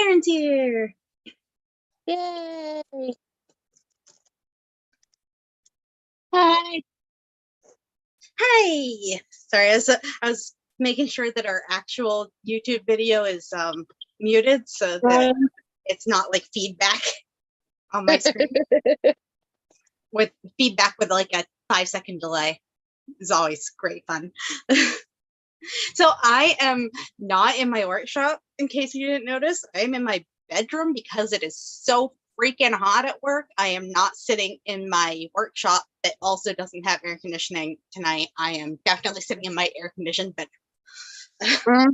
Karen's here. Yay! Hi. Hi. Sorry, I was making sure that our actual YouTube video is muted so that it's not like feedback on my screen. With feedback with like a 5-second delay is always great fun. So I am not in my workshop, in case you didn't notice. I'm in my bedroom because it is so freaking hot at work. I am not sitting in my workshop that also doesn't have air conditioning tonight. I am definitely sitting in my air-conditioned bedroom.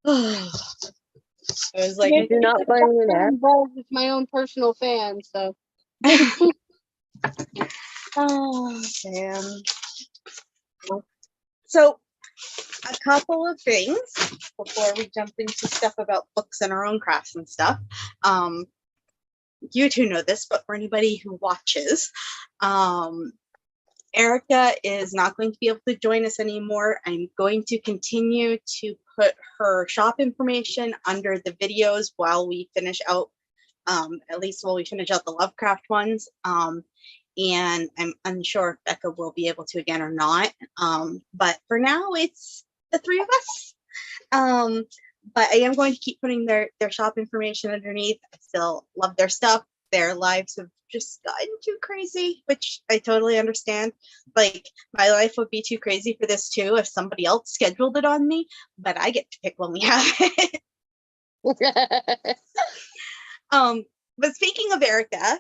I was like, I do not blame you there. With my own personal fan, so. oh, damn. So, a couple of things before we jump into stuff about books and our own crafts and stuff. You two know this, but for anybody who watches, Erica is not going to be able to join us anymore. I'm going to continue to put her shop information under the videos while we finish out, at least while we finish out the Lovecraft ones. And I'm unsure if Becca will be able to again or not. But for now, it's the three of us. But I am going to keep putting their shop information underneath. I still love their stuff. Their lives have just gotten too crazy, which I totally understand. Like, my life would be too crazy for this too if somebody else scheduled it on me, but I get to pick when we have it. But speaking of Erica,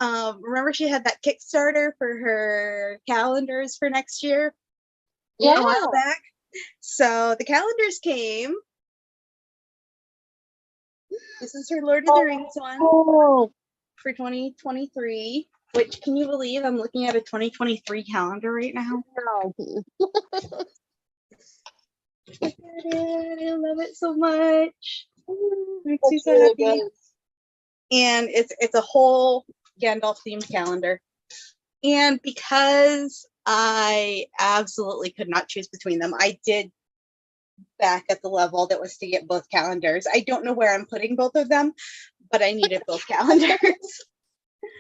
remember she had that Kickstarter for her calendars for next year? Yeah. A while back. So the calendars came. This is her Lord of the Rings one for 2023. Which, can you believe I'm looking at a 2023 calendar right now? I love it so much. Makes me so happy. Good. And it's a whole Gandalf themed calendar. And because I absolutely could not choose between them, I did back at the level that was to get both calendars. I don't know where I'm putting both of them, but I needed both calendars.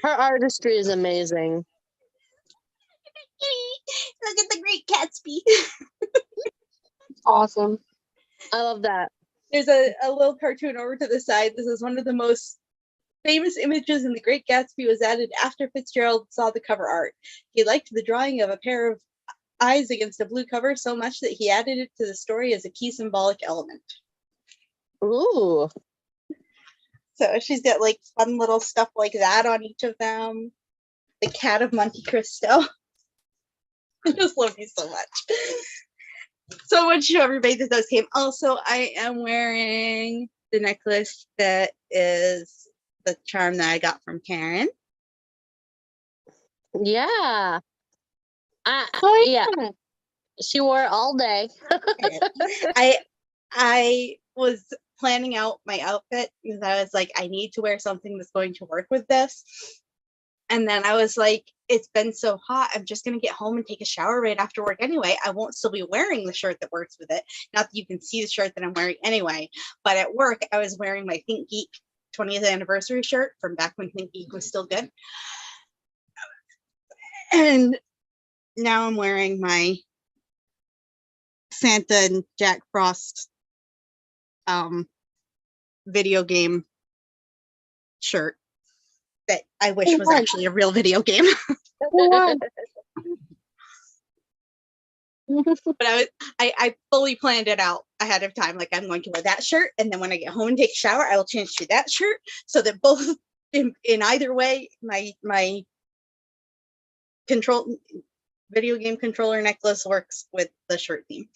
Her artistry is amazing. Look at the Great Gatsby. Awesome. I love that. There's a little cartoon over to the side. This is one of the most famous images in The Great Gatsby, was added after Fitzgerald saw the cover art. He liked the drawing of a pair of eyes against a blue cover so much that he added it to the story as a key symbolic element. Ooh. So she's got like fun little stuff like that on each of them. The Cat of Monte Cristo. I just love you so much. So much to everybody that those came. Also, I am wearing the necklace that is the charm that I got from Karen. Yeah. Yeah. She wore it all day. I was planning out my outfit because I was like, I need to wear something that's going to work with this. And then I was like, it's been so hot, I'm just going to get home and take a shower right after work anyway. I won't still be wearing the shirt that works with it. Not that you can see the shirt that I'm wearing anyway. But at work, I was wearing my Think Geek 20th anniversary shirt from back when Think Geek was still good. And now I'm wearing my Santa and Jack Frost video game shirt that I wish was actually a real video game. But I fully planned it out ahead of time. Like, I'm going to wear that shirt, and then when I get home and take a shower, I will change to that shirt, so that both in either way, my video game controller necklace works with the shirt theme.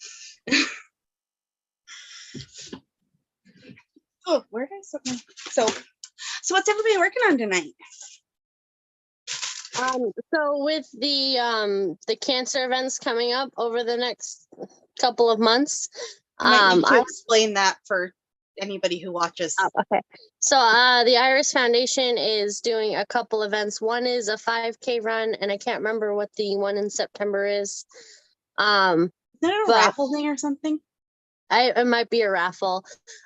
Oh, where did I set my... So what's everybody working on tonight? So with the cancer events coming up over the next couple of months, I need to explain that for anybody who watches. Okay. So the Iris Foundation is doing a couple events. One is a 5K run, and I can't remember what the one in September is. Is that a raffle thing or something? it might be a raffle.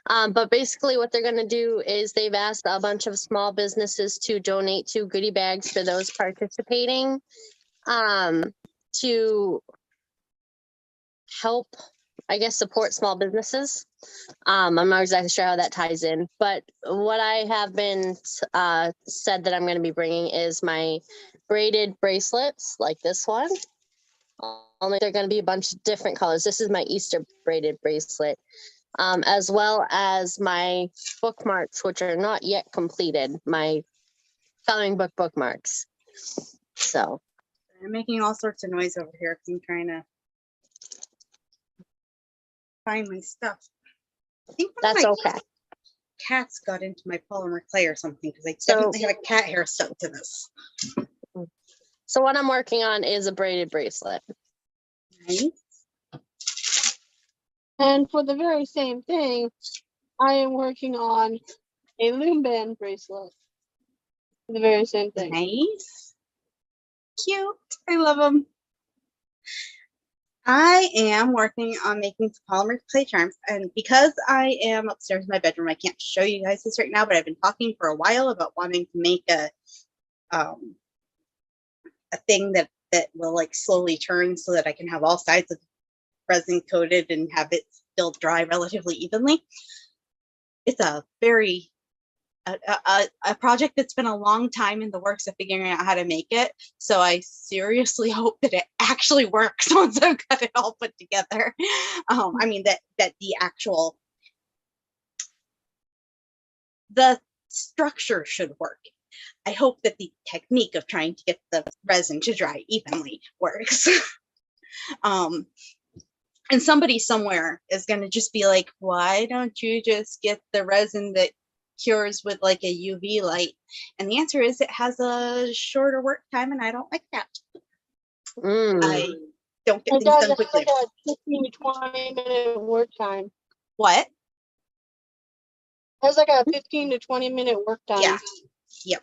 But basically what they're going to do is they've asked a bunch of small businesses to donate 2 goodie bags for those participating, to help, I guess, support small businesses. I'm not exactly sure how that ties in, but what I have been said that I'm going to be bringing is my braided bracelets like this one. Only they're going to be a bunch of different colors. This is my Easter braided bracelet, as well as my bookmarks, which are not yet completed, my coloring book bookmarks. So I'm making all sorts of noise over here because I'm trying to find my stuff. I think one of that's my okay. cats got into my polymer clay or something because I So- definitely have a cat hair stuck to this. So what I'm working on is a braided bracelet. Nice. And for the very same thing, I am working on a loom band bracelet. The very same thing. Nice. Cute. I love them. I am working on making some polymer clay charms, and because I am upstairs in my bedroom, I can't show you guys this right now, but I've been talking for a while about wanting to make a thing that will like slowly turn so that I can have all sides of resin coated and have it still dry relatively evenly. It's a very a project that's been a long time in the works of figuring out how to make it. So I seriously hope that it actually works once I've got it all put together. I mean that the actual the structure should work. I hope that the technique of trying to get the resin to dry evenly works. And somebody somewhere is going to just be like, why don't you just get the resin that cures with like a UV light? And the answer is it has a shorter work time, and I don't like that. I don't get It things does. done It has quickly. like a 15 to 20-minute work time. What? It has like a 15 to 20-minute work time. Yeah. Yep.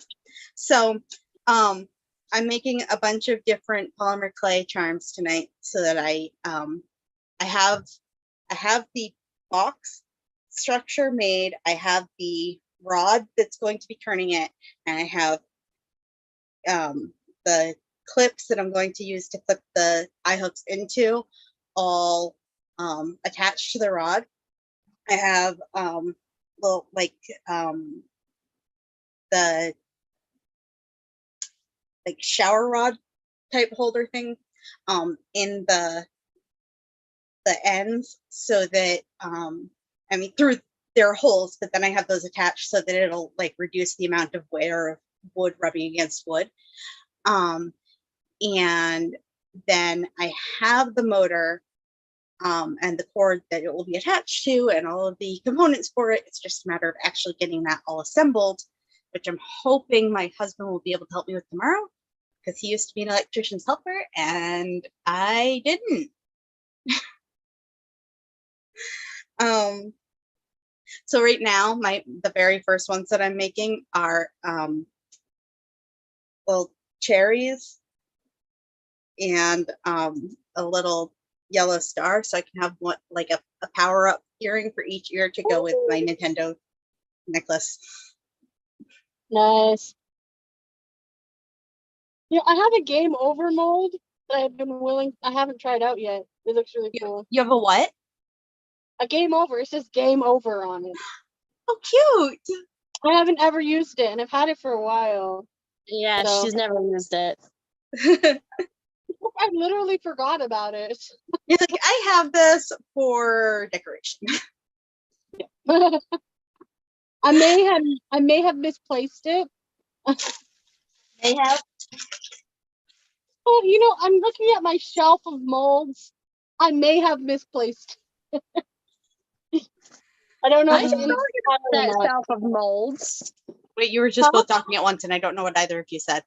So I'm making a bunch of different polymer clay charms tonight so that I have the box structure made. I have the rod that's going to be turning it, and I have the clips that I'm going to use to clip the eye hooks into, all attached to the rod. I have little the like shower rod type holder thing in the ends, so that I mean through there are holes, but then I have those attached so that it'll like reduce the amount of wear of wood rubbing against wood. And then I have the motor and the cord that it will be attached to and all of the components for it. It's just a matter of actually getting that all assembled, which I'm hoping my husband will be able to help me with tomorrow, because he used to be an electrician's helper and I didn't. So right now, the very first ones that I'm making are little cherries and a little yellow star, so I can have one like a power-up earring for each ear to go with my Nintendo necklace. Nice. Yeah, I have a game over mold that I've been I haven't tried out yet. It looks really cool. You have a what? A game over. It says game over on it. Oh, cute. I haven't ever used it, and I've had it for a while. Yeah, So- she's never used it. I literally forgot about it. You're like, I have this for decoration. I may have misplaced it. They have. Oh, you know, I'm looking at my shelf of molds. I may have misplaced. I don't know I if should it's know that or not. shelf of molds. Wait, you were just both talking at once, and I don't know what either of you said.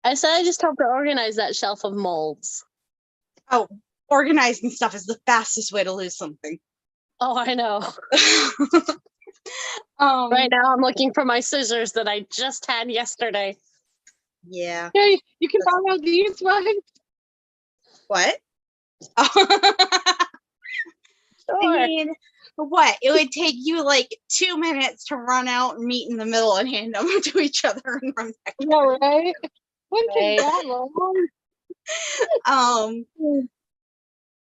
I said I just hope to organize that shelf of molds. Oh, organizing stuff is the fastest way to lose something. Oh, I know. Um, Right now I'm looking for my scissors that I just had yesterday. Yeah. Hey, you can borrow these ones. What? I Sure. mean, what? It would take you like 2 minutes to run out and meet in the middle and hand them to each other and run back. Yeah, right? Wouldn't Right. take that long.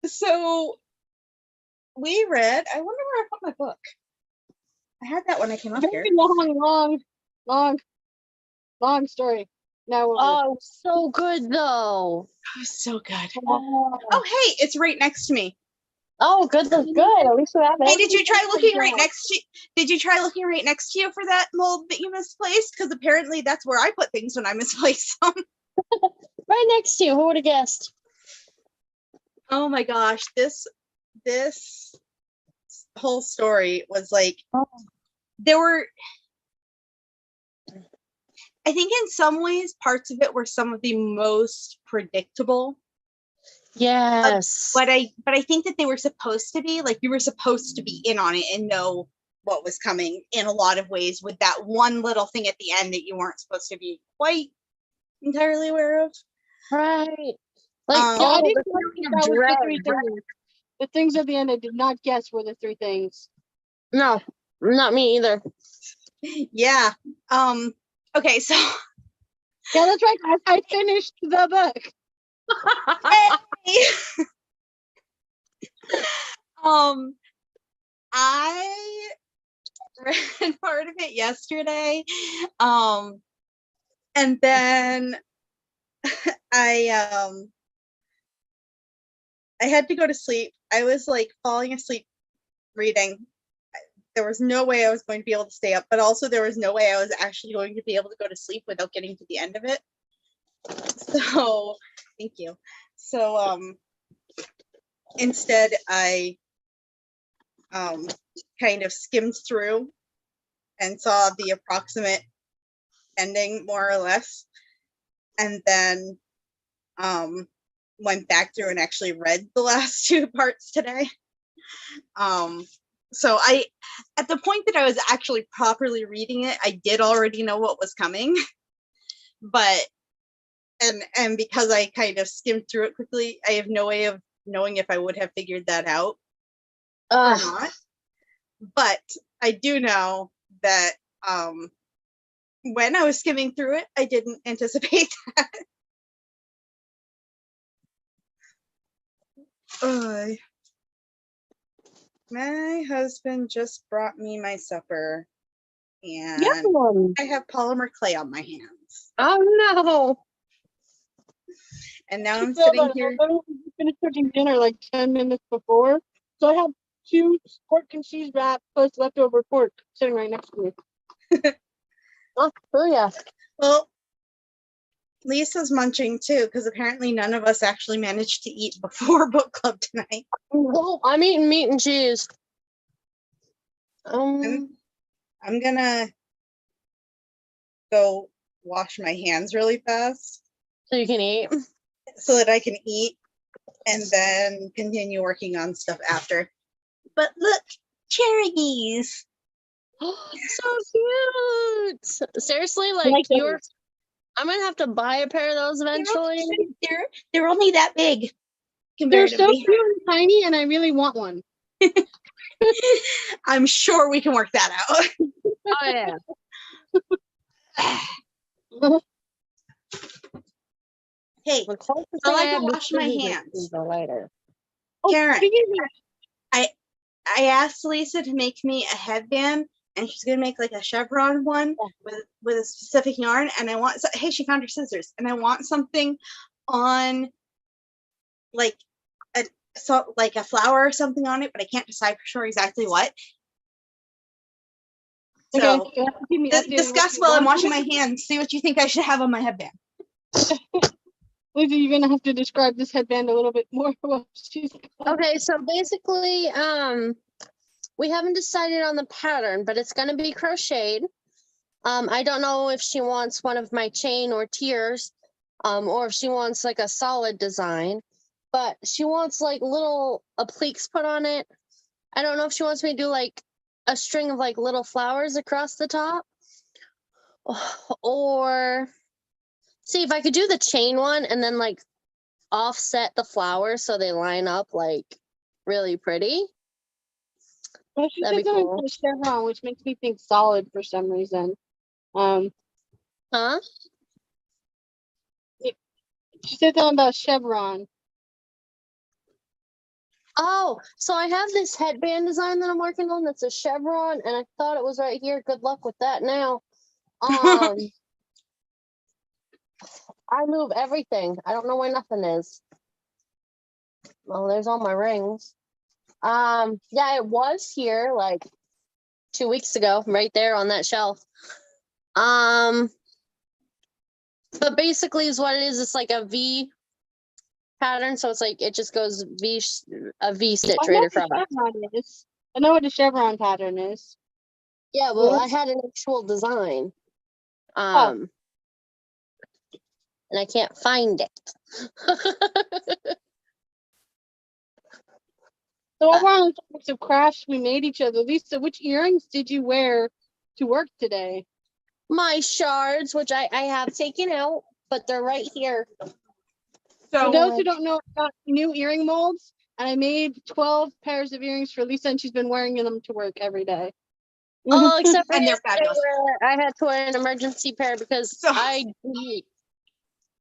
So we read, I wonder where I put my book. I had that when I came up here. Very long story. Now we're Oh, so good though. It was so good. oh, Oh, hey, it's right next to me. Oh, good. That's good. At least we have Hey, it. did you try looking right next to? Did you try looking right next to you for that mold that you misplaced? Because apparently that's where I put things when I misplace them. Right next to you. Who would have guessed? Oh my gosh, this whole story was like there were. I think in some ways parts of it were some of the most predictable. Yes. But I think that they were supposed to be, like, you were supposed to be in on it and know what was coming in a lot of ways, with that one little thing at the end that you weren't supposed to be quite entirely aware of. Right. Like, yeah, I oh, didn't the know feeling that of was dread. the three things. The things at the end I did not guess were the three things. No, not me either. Yeah. Okay, so Yeah, that's right. I finished the book. I read part of it yesterday. And then I had to go to sleep. I was like falling asleep reading. There was no way I was going to be able to stay up, but also there was no way I was actually going to be able to go to sleep without getting to the end of it. So, thank you. So, instead I kind of skimmed through and saw the approximate ending, more or less, and then went back through and actually read the last two parts today. So at the point that I was actually properly reading it, I did already know what was coming, but and because I kind of skimmed through it quickly, I have no way of knowing if I would have figured that out or not. But I do know that when I was skimming through it, I didn't anticipate that. My husband just brought me my supper, and Yum. I have polymer clay on my hands. Oh no. And now I'm So sitting I here. literally finished cooking dinner like 10 minutes before. So I have 2 pork and cheese wrap plus leftover pork sitting right next to me. Oh yeah. Well, Lisa's munching too, because apparently none of us actually managed to eat before book club tonight. Well, I'm eating meat and cheese. I'm gonna go wash my hands really fast So you can eat. so that I can eat and then continue working on stuff after. But look, cherries. So cute. Seriously, like you're. I'm gonna have to buy a pair of those eventually. They're only that big. They're so Comparatively. cute and tiny, and I really want one. I'm sure we can work that out. Oh yeah. Hey, The closest I thing like to have wash my scissors hands. is the lighter. Oh, Karen, speaking of- I asked Lisa to make me a headband, and she's gonna make like a chevron one with a specific yarn. And I want, hey, she found her scissors, and I want something on like a flower or something on it, but I can't decide for sure exactly what. So okay, keep me updated discuss what while you I'm want. washing my hands. See what you think I should have on my headband. Lisa, you're gonna have to describe this headband a little bit more. Okay, so basically, we haven't decided on the pattern, but it's gonna be crocheted. I don't know if she wants one of my chain or tiers, or if she wants like a solid design, but she wants like little appliques put on it. I don't know if she wants me to do like a string of like little flowers across the top, or see if I could do the chain one and then like offset the flowers so they line up like really pretty. Well, she That'd said be something cool. about a chevron, which makes me think solid for some reason. Huh? She said something about chevron. Oh, so I have this headband design that I'm working on that's a chevron, and I thought it was right here. Good luck with that now. I move everything. I don't know where nothing is. Well, there's all my rings. Yeah, it was here like 2 weeks ago, right there on that shelf. But basically is what it is. It's like a V pattern, so it's like it just goes a V stitch I know right what the across. chevron is. I know what the chevron pattern is. Yeah, well, Yeah. I had an actual design. Oh. And I can't find it. So while we're on the topics of crafts we made each other, Lisa, which earrings did you wear to work today? My shards, which I have taken out, but they're right here. For So those who don't know, I got new earring molds, and I made 12 pairs of earrings for Lisa, and she's been wearing them to work every day. Oh, except for And they're yesterday fabulous. where I had to wear an emergency pair because So- I didn't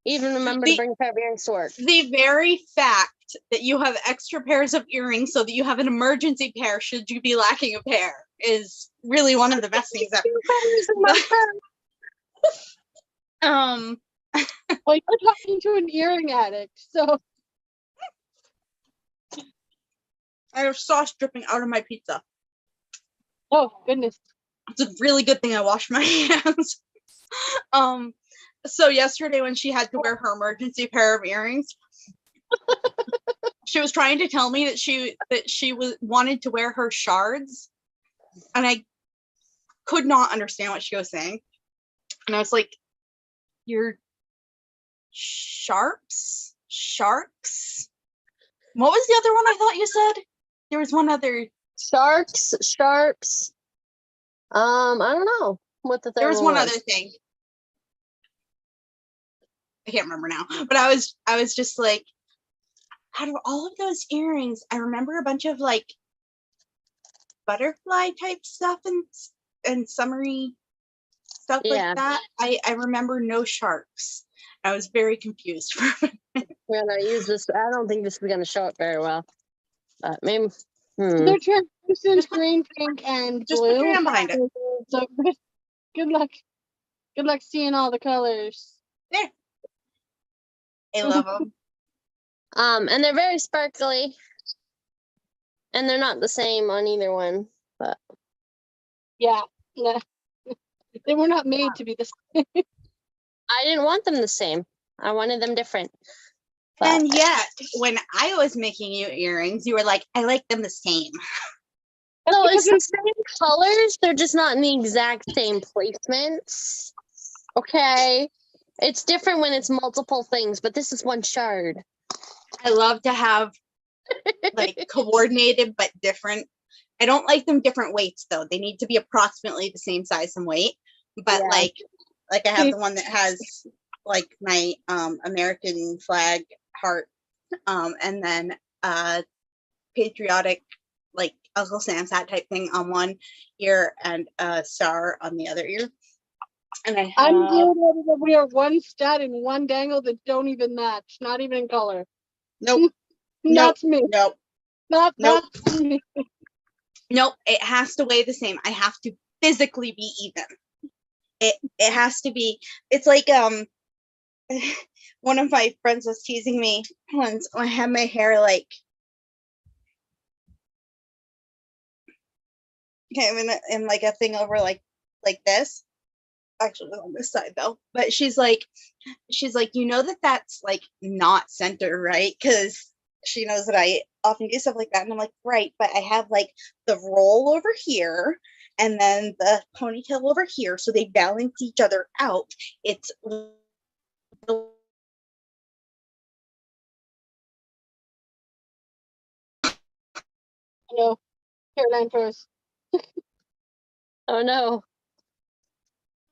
even remember to bring a pair of earrings to work. the very fact that you have extra pairs of earrings so that you have an emergency pair should you be lacking a pair is really one of the best things ever. Well, you're talking to an earring addict, so I have sauce dripping out of my pizza. oh goodness. It's a really good thing I washed my hands. So yesterday when she had to wear her emergency pair of earrings, she was trying to tell me that she wanted to wear her shards, and I could not understand what she was saying. And I was like, "Your sharks? What was the other one I thought you said? There was one other. Sharps. I don't know what the third There was one was. other thing. I can't remember now. But I was just like, out of all of those earrings, I remember a bunch of like butterfly type stuff and summery stuff Yeah. like that. I remember no sharks. I was very confused for a minute. When I use this, I don't think this is going to show up very well. But maybe. They're translucent green, pink, and Just put your blue. hand behind it. So good luck. Good luck seeing all the colors. There. I love them. And they're very sparkly. And they're not the same on either one. But Yeah. Yeah. They were not made to be the same. I didn't want them the same. I wanted them different. But And yet, when I was making you earrings, you were like, I like them the same. no, it's the same colors. They're just not in the exact same placements. Okay. It's different when it's multiple things, but this is one shard. I love to have like coordinated but different. I don't like them different weights though. They need to be approximately the same size and weight. But Yeah. like I have the one that has like my American flag heart, and then patriotic like Uncle Sam's hat type thing on one ear and a star on the other ear. And I'm glad that we are one stud and one dangle that don't even match, not even in color. Nope. That's me. Nope. That's me. Nope. It has to weigh the same. I have to physically be even. It has to be. It's like one of my friends was teasing me once when I had my hair like in like a thing over like this. Actually, it was on this side though. But she's like, you know that's like not center, right? Because she knows that I often do stuff like that, and I'm like, right, but I have like the roll over here and then the ponytail over here, so they balance each other out. It's No, Caroline first. Oh no.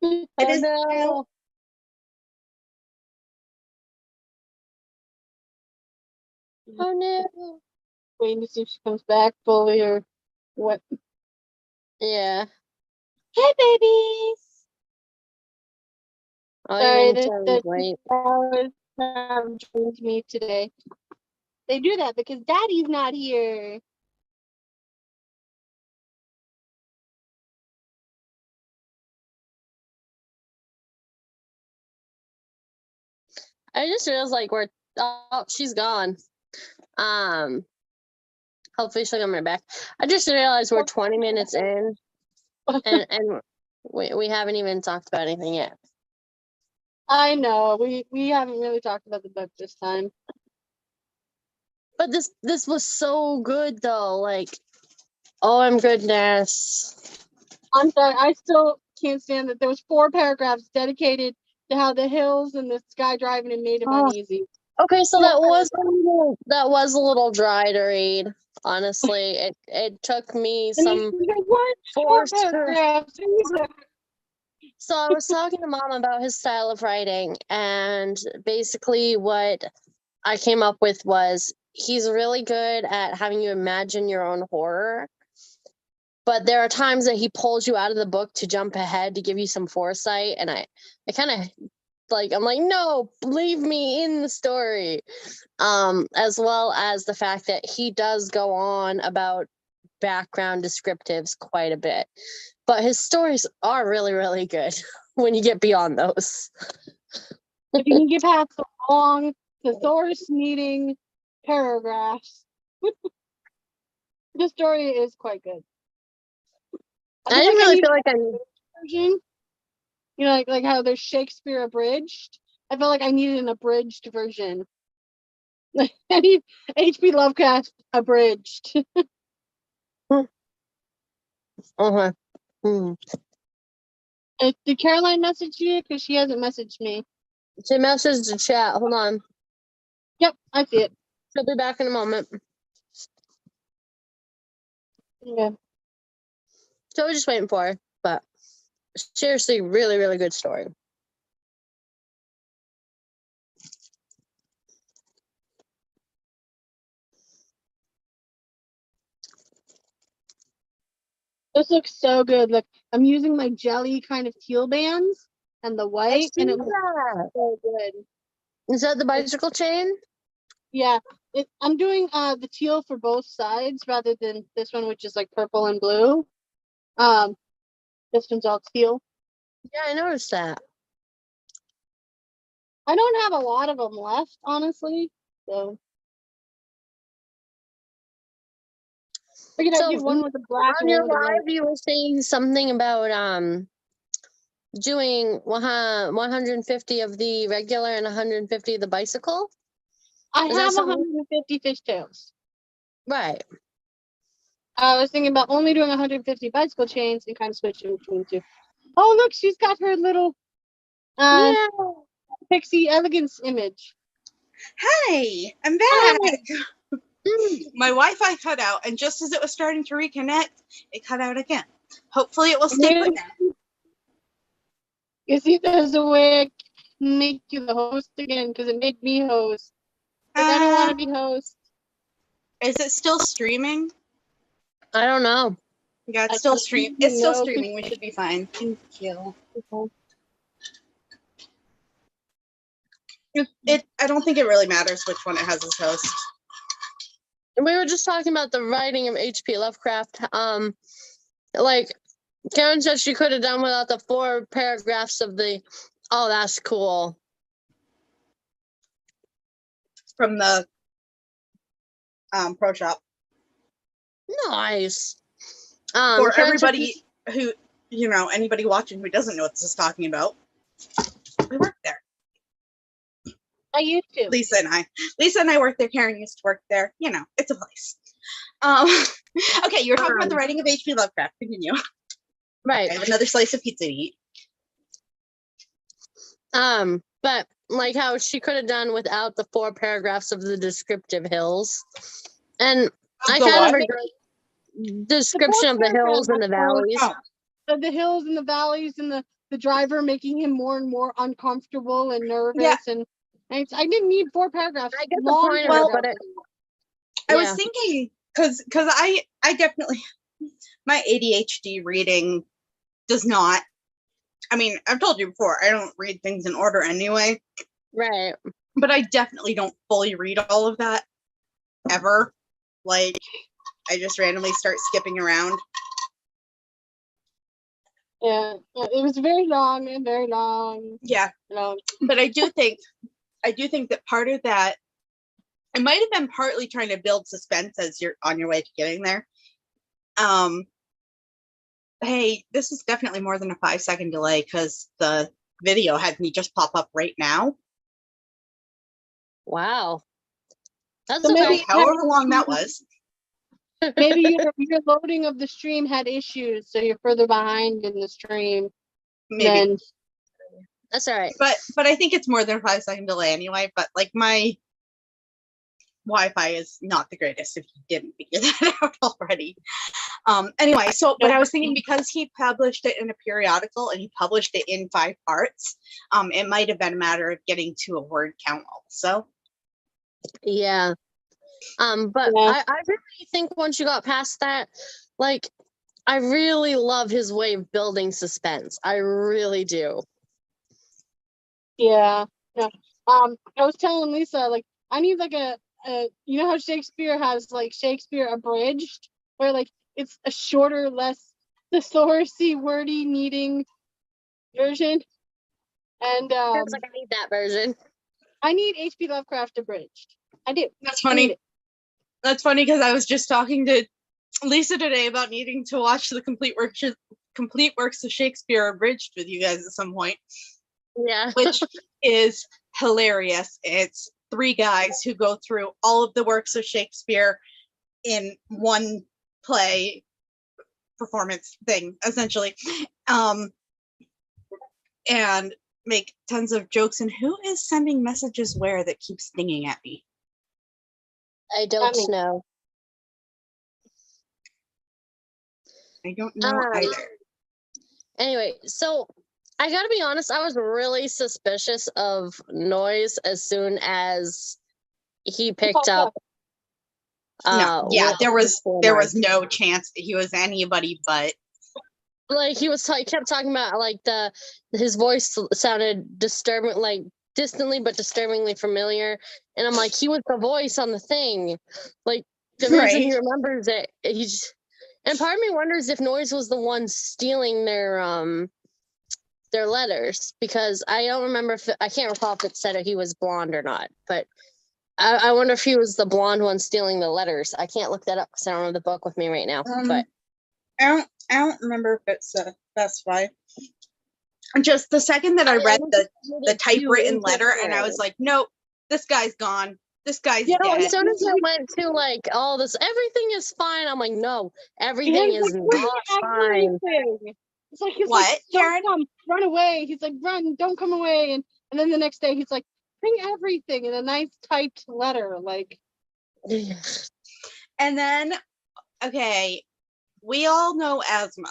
it Oh is no. Oh no. Waiting to see if she comes back fully or what. Yeah. Hey, babies. Oh, Sorry, even the sounds late. hours have joined me today. They do that because Daddy's not here. I just realized like she's gone. Hopefully she'll come right back. I just realized we're 20 minutes in and we haven't even talked about anything yet. I know we haven't really talked about the book this time. But this was so good though. Like, oh my goodness. I'm sorry, I still can't stand that there was 4 paragraphs dedicated to how the hills and the sky driving and made him Oh. uneasy. Okay, so that was a little dry to read. Honestly, it took me And some he's like, what? 4 force. paragraphs. And he's like, So I was talking to Mom about his style of writing, and basically what I came up with was he's really good at having you imagine your own horror. But there are times that he pulls you out of the book to jump ahead to give you some foresight, and I kind of I'm like, no, leave me in the story. As well as the fact that he does go on about background descriptives quite a bit. But his stories are really, really good when you get beyond those. if you can get past the long thesaurus needing paragraphs, the story is quite good. I didn't really feel like I version. You know, like how there's Shakespeare abridged. I felt like I needed an abridged version. I need H.P. Lovecraft abridged. Uh-huh. Mm. Did Caroline message you? Because she hasn't messaged me. She messaged the chat. Hold on. Yep, I see it. She'll be back in a moment. Yeah. So we're just waiting for her. But seriously, really, really good story. This looks so good. Look, I'm using my jelly kind of teal bands and the white, and it looks so good. Is that the bicycle chain? Yeah, I'm doing the teal for both sides rather than this one, which is like purple and blue. This one's all teal. Yeah, I noticed that. I don't have a lot of them left, honestly. So figured I'd So do one with the black on and your one with the white. live, you were saying something about doing 150 of the regular and 150 of the bicycle. I Is that have something? 150 fishtails. Right. I was thinking about only doing 150 bicycle chains and kind of switching between two. Oh, look, she's got her little Yeah. pixie elegance image. Hey, I'm back. My Wi-Fi cut out, and just as it was starting to reconnect, it cut out again. Hopefully it will stay put now. You see, there's a way I can make you the host again because it made me host. But I don't want to be host. Is it still streaming? I don't know. Yeah, it's still streaming. It's still streaming. We should be fine. Thank you. I don't think it really matters which one it has as host. We were just talking about the writing of H.P. Lovecraft. Like Karen said, she could have done without the 4 paragraphs of the. Oh, that's cool. From the pro shop. Nice. For Karen everybody who, anybody watching who doesn't know what this is talking about, we work there. I used to. Lisa and I work there. Karen used to work there. It's a place. Okay, you were talking about the writing of H.P. Lovecraft. Continue. Right. I have another slice of pizza to eat. But like how she could have done without the 4 paragraphs of the descriptive hills, and I kind of regret description of the hills and the valleys. The hills and the valleys and the driver making him more and more uncomfortable and nervous and I didn't need 4 paragraphs. I get the point of it, but I was thinking, because I definitely, my ADHD reading does not, I mean, I've told you before, I don't read things in order anyway. Right. But I definitely don't fully read all of that ever. Like, I just randomly start skipping around. Yeah, it was very long and very long. Yeah. Long. But I do think that part of that, it might have been partly trying to build suspense as you're on your way to getting there. Hey, this is definitely more than a 5-second delay because the video had me just pop up right now. Wow. That's So okay. maybe However long that was. Maybe your loading of the stream had issues, so you're further behind in the stream. Maybe. Then, That's all right. But I think it's more than a 5-second delay anyway. But like my Wi-Fi is not the greatest if you didn't figure that out already. Anyway, so but I was thinking because he published it in a periodical and he published it in 5 parts, it might have been a matter of getting to a word count also. Yeah. But Yeah. I really think once you got past that, like, I really love his way of building suspense. I really do. Yeah. I was telling Lisa, like, I need like a you know how Shakespeare has like Shakespeare abridged, where like it's a shorter, less thesaurusy, wordy, needing version. And It's like I need that version. I need H.P. Lovecraft abridged. I do. That's funny. That's funny because I was just talking to Lisa today about needing to watch the complete works of Shakespeare abridged with you guys at some point. Yeah. Which is hilarious. It's 3 guys who go through all of the works of Shakespeare in one play performance thing, essentially, and make tons of jokes. And who is sending messages where that keeps dinging at me? I don't know. I don't know either. Anyway, so I gotta be honest, I was really suspicious of Noise as soon as he picked up. There was no chance that he was anybody but. Like he kept talking about like his voice sounded disturbing, like distantly but disturbingly familiar, and I'm like, he was the voice on the thing, like the reason he remembers it. And part of me wonders if Noise was the one stealing their letters, because I don't remember I can't recall if it said he was blonde or not, but I wonder if he was the blonde one stealing the letters. I can't look that up because I don't have the book with me right now. But I don't remember if it's specified. Just the second that I read the typewritten letter, and I was like, nope, this guy's gone. This guy's dead. As soon as I went to like all this, everything is fine. I'm like, no, everything is not fine. It's like he's what, like, Karen? Run away. He's like, run, don't come away. And then the next day he's like, bring everything in a nice typed letter, like. And then, okay, we all know asthma.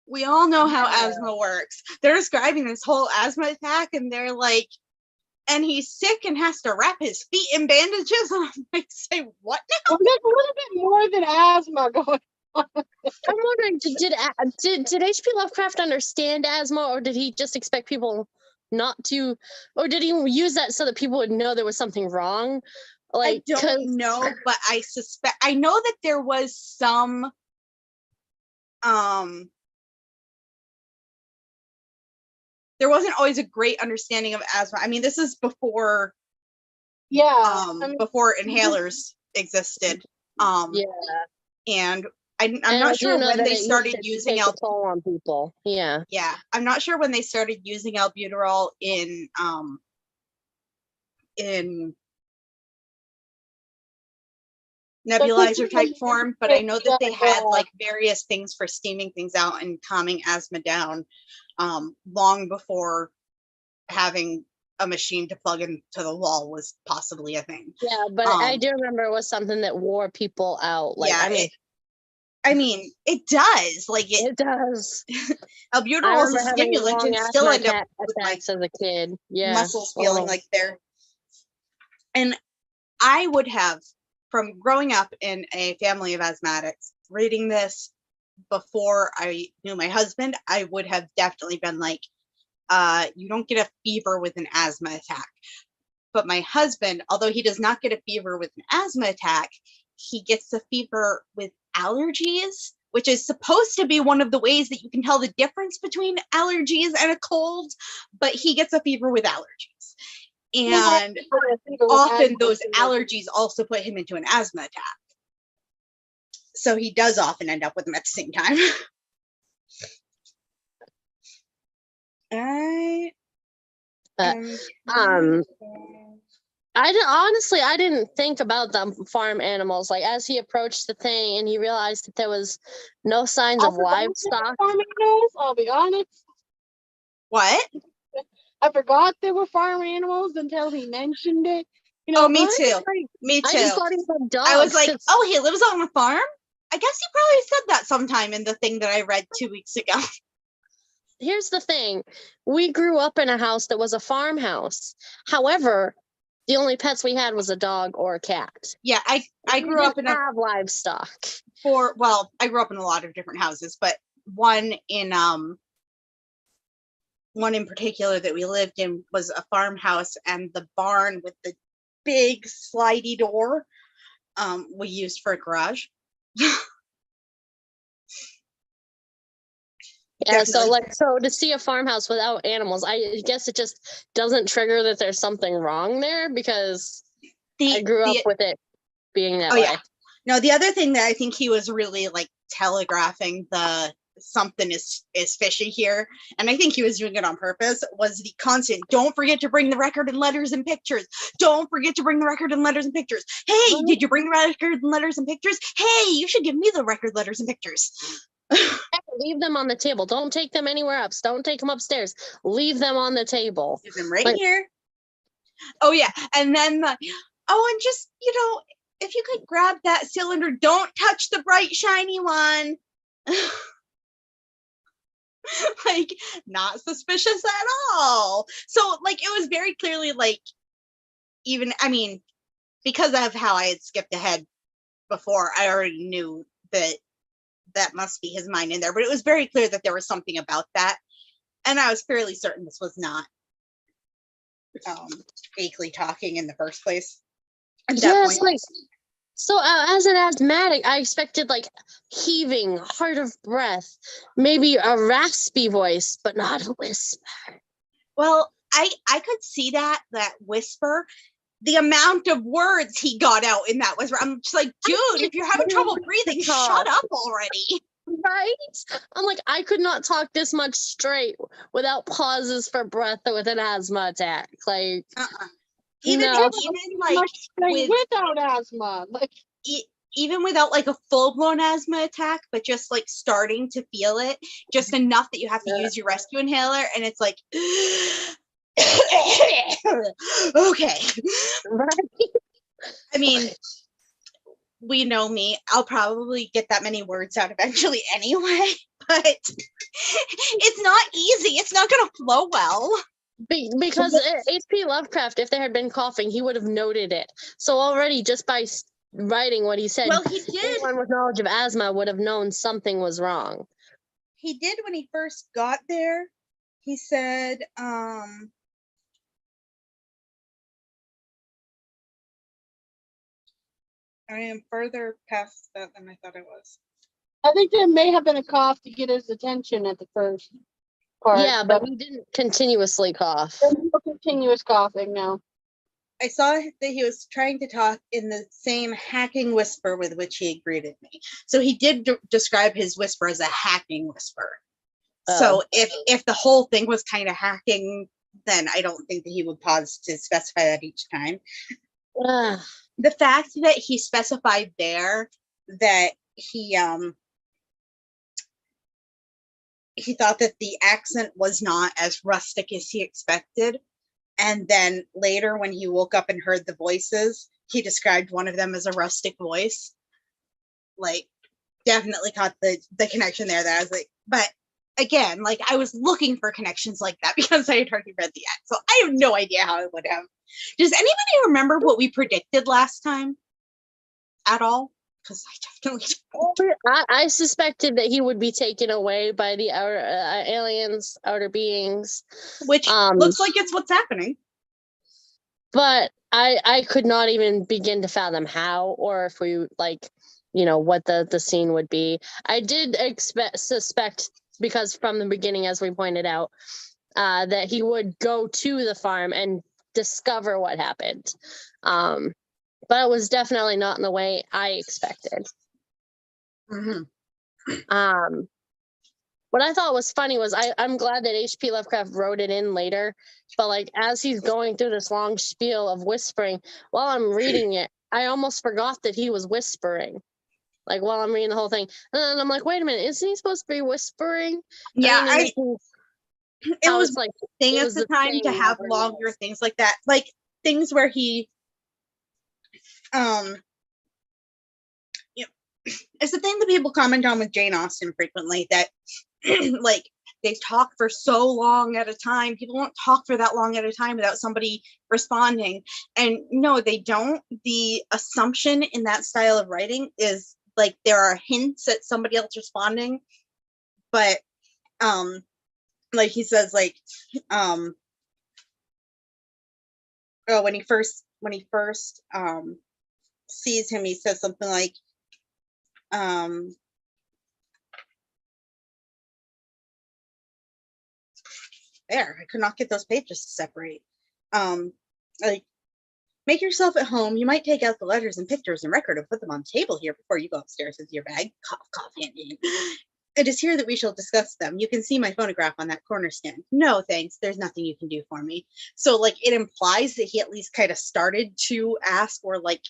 We all know how asthma works. They're describing this whole asthma attack, and they're like, and he's sick and has to wrap his feet in bandages. And I'm like, say what now? Well, there's a little bit more than asthma going on. I'm wondering, did H.P. Lovecraft understand asthma, or did he just expect people not to, or did he use that so that people would know there was something wrong? Like, I don't know, but I know that there was some there wasn't always a great understanding of asthma. I mean, this is before before inhalers existed. And I'm not sure when they started using albuterol on people. Yeah, I'm not sure when they started using albuterol in nebulizer type form, but I know that they had like various things for steaming things out and calming asthma down long before having a machine to plug into the wall was possibly a thing. Yeah, but I do remember it was something that wore people out. Like, I mean, it does. Like it does. Albuterol is a stimulant and still end up with my as a kid. Yeah, muscles feeling like they're. And I would have from growing up in a family of asthmatics, reading this before I knew my husband, I would have definitely been like, you don't get a fever with an asthma attack. But my husband, although he does not get a fever with an asthma attack, he gets a fever with allergies, which is supposed to be one of the ways that you can tell the difference between allergies and a cold, but he gets a fever with allergies. And often those allergies also put him into an asthma attack. So he does often end up with them at the same time. I didn't think about the farm animals. Like, as he approached the thing and he realized that there was no signs of livestock. Farm animals, I'll be honest. What? I forgot they were farm animals until he mentioned it. You know, oh, me too. Me too. I just thought he said dogs. I was like, oh, he lives on a farm? I guess he probably said that sometime in the thing that I read 2 weeks ago. Here's the thing. We grew up in a house that was a farmhouse. However, the only pets we had was a dog or a cat. Yeah, I grew up in a have livestock. I grew up in a lot of different houses, but one in particular that we lived in was a farmhouse, and the barn with the big slidey door we used for a garage. Yeah, so to see a farmhouse without animals, I guess it just doesn't trigger that there's something wrong there, because I grew up with it being that way. Yeah. No, the other thing that I think he was really like telegraphing the something is fishy here, and I think he was doing it on purpose, was the constant, don't forget to bring the record and letters and pictures. Don't forget to bring the record and letters and pictures. Hey, did you bring the record and letters and pictures? Hey, you should give me the record, letters, and pictures. Leave them on the table. Don't take them anywhere else. Don't take them upstairs. Leave them on the table. Leave them right here. Oh yeah, and then and just, if you could grab that cylinder, don't touch the bright shiny one. Like, not suspicious at all. So like, it was very clearly like, even, I mean, because of how I had skipped ahead before, I already knew that must be his mind in there, but it was very clear that there was something about that, and I was fairly certain this was not vaguely talking in the first place. Yes, like, so as an asthmatic, I expected like heaving, hard of breath, maybe a raspy voice, but not a whisper. Well, I could see that whisper. The amount of words he got out in that was, I'm just like, dude, if you're having trouble breathing, shut up already. Right? I'm like, I could not talk this much straight without pauses for breath with an asthma attack. Like, even like without asthma, like even without like a full-blown asthma attack, but just like starting to feel it, just enough that you have to use your rescue inhaler, and it's like, okay. Right. I mean, we know me. I'll probably get that many words out eventually anyway, but it's not easy. It's not going to flow well. Because H.P. Lovecraft, if there had been coughing, he would have noted it. So already, just by writing what he said, well, he did. Anyone with knowledge of asthma would have known something was wrong. He did when he first got there. He said, I am further past that than I thought I was. I think there may have been a cough to get his attention at the first part. Yeah, but he didn't continuously cough. No continuous coughing, no. I saw that he was trying to talk in the same hacking whisper with which he greeted me. So he did describe his whisper as a hacking whisper. Oh. So if the whole thing was kind of hacking, then I don't think that he would pause to specify that each time. The fact that he specified there that he thought that the accent was not as rustic as he expected, and then later when he woke up and heard the voices, he described one of them as a rustic voice. Like, definitely caught the connection there. That I was like, but again, like, I was looking for connections like that because I had already read the end, so I have no idea how I would have. Does anybody remember what we predicted last time? at all? Because I definitely don't. I suspected that he would be taken away by the outer aliens, outer beings, Which looks like it's what's happening. but I could not even begin to fathom how, or if we like, what the scene would be. I did suspect, because from the beginning, as we pointed out, that he would go to the farm and discover what happened. But it was definitely not in the way I expected. Mm-hmm. What I thought was funny was I'm glad that H.P. Lovecraft wrote it in later, but like as he's going through this long spiel of whispering, while I'm reading it, I almost forgot that he was whispering. Like while I'm reading the whole thing, and then I'm like, wait a minute, isn't he supposed to be whispering? Yeah, it was like thing at the time to have longer things like that, like things where he, it's the thing that people comment on with Jane Austen frequently, that like they talk for so long at a time. People won't talk for that long at a time without somebody responding. And no, they don't. The assumption in that style of writing is like there are hints at somebody else responding, but like he says, like when he first sees him, he says something like there, I could not get those pages to separate. Like, make yourself at home. You might take out the letters and pictures and record and put them on the table here before you go upstairs with your bag. Cough, cough, hand in. It is here that we shall discuss them. You can see my phonograph on that corner stand. No, thanks. There's nothing you can do for me. So, like, it implies that he at least kind of started to ask, or like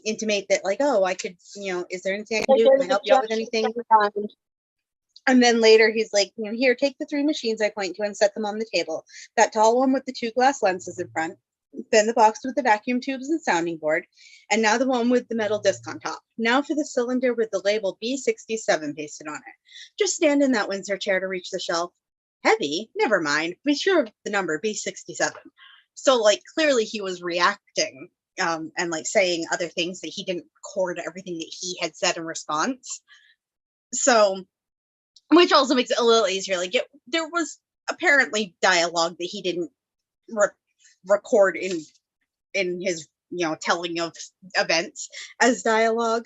intimate that, like, oh, I could, is there anything I can do? Can I help you out with anything? And then later he's like, here, take the 3 machines I point to and set them on the table. That tall one with the 2 glass lenses in front, then the box with the vacuum tubes and sounding board, and now the one with the metal disc on top. Now for the cylinder with the label B67 pasted on it. Just stand in that Windsor chair to reach the shelf. Heavy? Never mind. Be sure of the number, B67. So, like, clearly he was reacting and, like, saying other things that he didn't record everything that he had said in response. So, which also makes it a little easier. Like, there was apparently dialogue that he didn't record in his, telling of events as dialogue.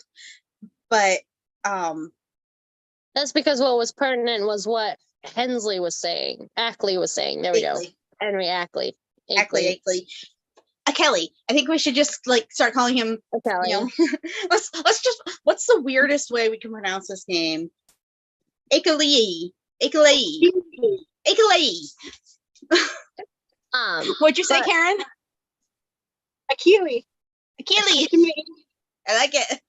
But that's because what was pertinent was what Hensley was saying. Ackley was saying. There we go. Henry Ackley. Ackley. Kelly. I think we should just like start calling him. Let's just. What's the weirdest way we can pronounce this name? Akeley. What'd you say, Karen? Achille. I like it.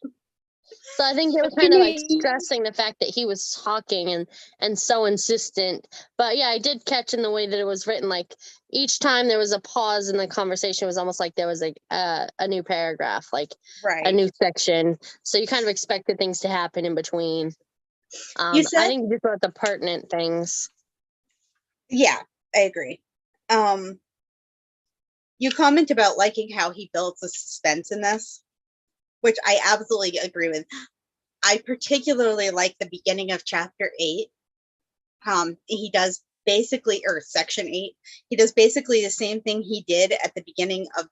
So I think they were kind of like stressing the fact that he was talking and so insistent. But yeah, I did catch in the way that it was written, like each time there was a pause in the conversation, it was almost like there was a new paragraph, like a new section. So you kind of expected things to happen in between. I think you just wrote the pertinent things. Yeah, I agree. You comment about liking how he builds the suspense in this, which I absolutely agree with. I particularly like the beginning of chapter 8. He does basically, or section 8, he does basically the same thing he did at the beginning of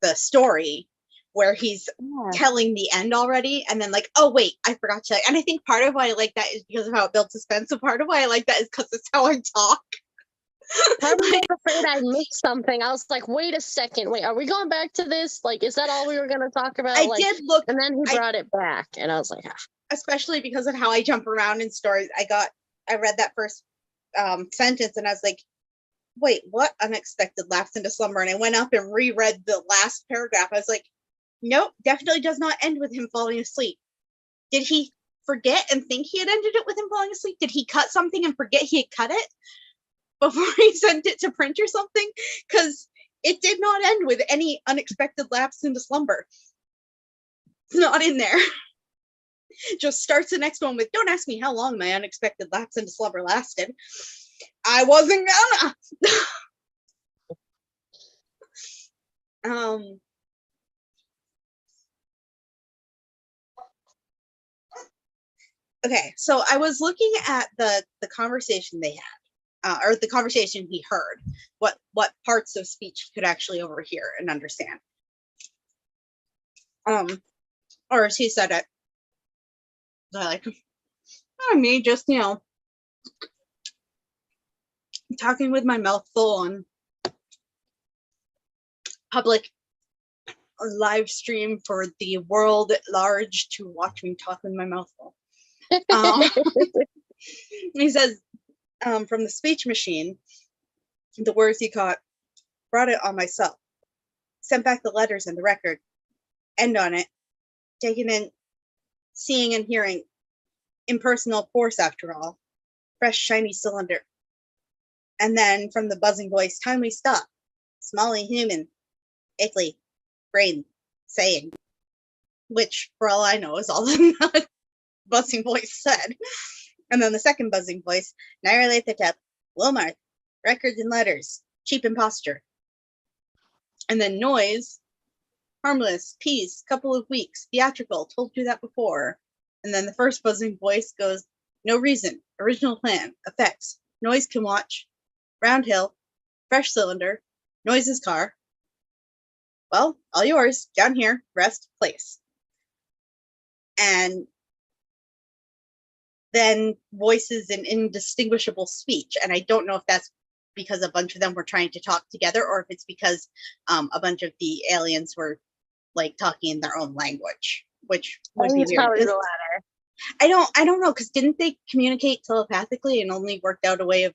the story, where he's telling the end already, and then like, oh wait, I forgot to. And I think part of why I like that is because of how it builds suspense. So part of why I like that is because it's how I talk. I was afraid I missed something. I was like, wait a second, wait, are we going back to this? Like, is that all we were going to talk about? I did look, and then he brought it back, and I was like, especially because of how I jump around in stories. I read that first sentence, and I was like, wait, what? Unexpected lapse into slumber. And I went up and reread the last paragraph. I was like, nope, definitely does not end with him falling asleep. Did he forget and think he had ended it with him falling asleep? Did he cut something and forget he had cut it before he sent it to print or something? Because it did not end with any unexpected lapse into slumber. It's not in there. Just starts the next one with, don't ask me how long my unexpected lapse into slumber lasted. I wasn't gonna. Okay, so I was looking at the conversation they had, or the conversation he heard, what parts of speech he could actually overhear and understand. Or as he said it, like, me just, talking with my mouth full on public live stream for the world at large to watch me talk with my mouth full. He says, from the speech machine, the words he caught, brought it on myself, sent back the letters and the record, end on it, taking in, seeing and hearing, impersonal force after all, fresh shiny cylinder. And then from the buzzing voice, timely stop, small and human, ickly, brain, saying, which for all I know is all the buzzing voice said. And then the second buzzing voice, annihilate the tip, Wilmarth, records and letters, cheap imposture. And then noise, harmless, peace, couple of weeks, theatrical, told you that before. And then the first buzzing voice goes, no reason, original plan, effects, noise can watch, round hill, fresh cylinder, noise's car. Well, all yours, down here, rest, place. And then voices in indistinguishable speech. And I don't know if that's because a bunch of them were trying to talk together or if it's because a bunch of the aliens were like talking in their own language, which would be weird. Probably the latter. I don't know, because didn't they communicate telepathically and only worked out a way of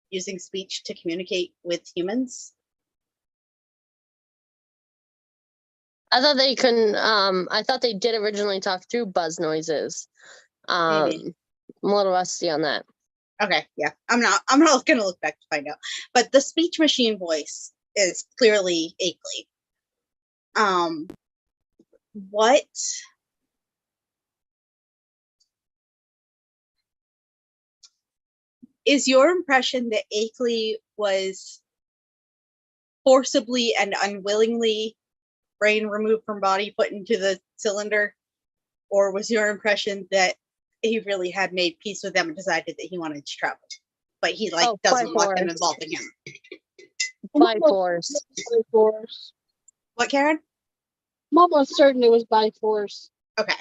using speech to communicate with humans? I thought they couldn't. I thought they did originally talk through buzz noises. Maybe. I'm a little rusty on that. Okay, yeah, I'm not gonna look back to find out. But the speech machine voice is clearly Akeley. What is your impression that Akeley was forcibly and unwillingly brain removed from body put into the cylinder? Or was your impression that he really had made peace with them and decided that he wanted to travel, but he doesn't want them involving him? By force. By force. What, Karen? I'm almost certain it was by force. Okay,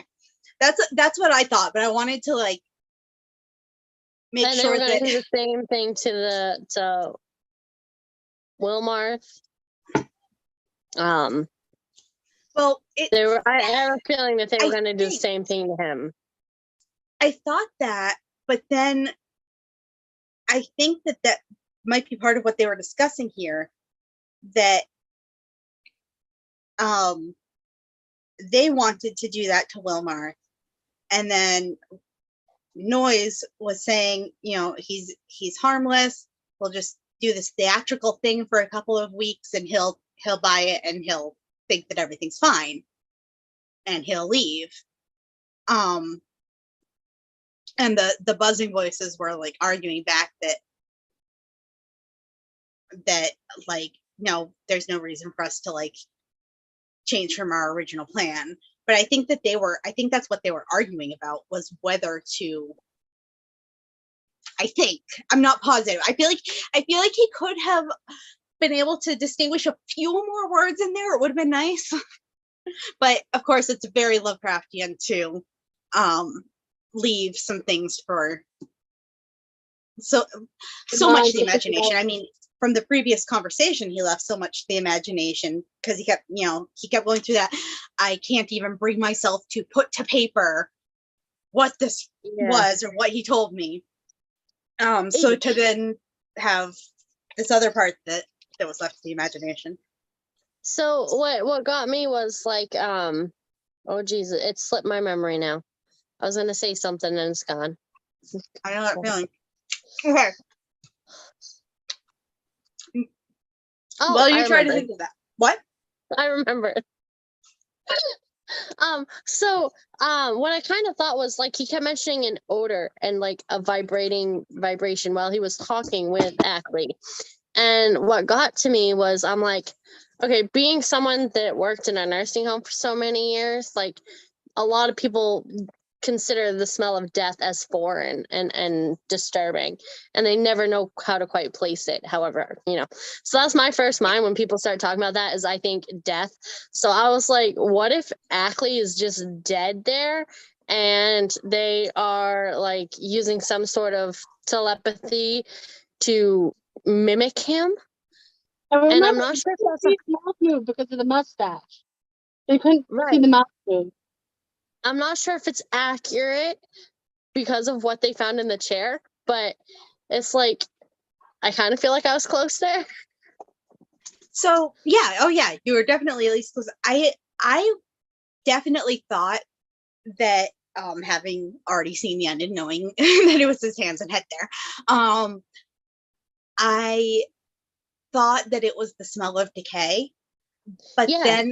that's what I thought, but I wanted to make and sure they were that do the same thing to Wilmarth. Well, I have a feeling that they were going to do the same thing to him. I thought that, but then I think that might be part of what they were discussing here, that they wanted to do that to Wilmarth, and then Noise was saying, he's harmless. We'll just do this theatrical thing for a couple of weeks, and he'll buy it, and he'll think that everything's fine, and he'll leave. And the buzzing voices were arguing back that no, there's no reason for us to change from our original plan. But I think that's what they were arguing about, was whether to, I'm not positive. I feel like he could have been able to distinguish a few more words in there. It would have been nice. But of course it's very Lovecraftian to leave some things for so much the imagination. I mean, from the previous conversation, he left so much to the imagination, because he kept going through that. I can't even bring myself to put to paper what this was or what he told me. So to then have this other part that was left to the imagination. So what got me was oh geez, it slipped my memory now. I was gonna say something and it's gone. I know that feeling. Okay. Oh, well, you try to think of that. What? I remember. So what I kind of thought was he kept mentioning an odor and a vibration while he was talking with Ackley. And what got to me was I'm like, okay, being someone that worked in a nursing home for so many years, a lot of people consider the smell of death as foreign and disturbing, and they never know how to quite place it. However, so that's my first mind when people start talking about that, is I think death. So I was like, what if Ackley is just dead there and they are like using some sort of telepathy to mimic him? And And I'm remember, not you sure if couldn't that's see his mouth move because of the mustache. They couldn't see right. the mouth move. I'm not sure if it's accurate because of what they found in the chair, but it's like, I kind of feel like I was close there. So yeah, oh yeah, you were definitely at least close. I definitely thought that having already seen the end and knowing that it was his hands and head there, I thought that it was the smell of decay. But Yeah.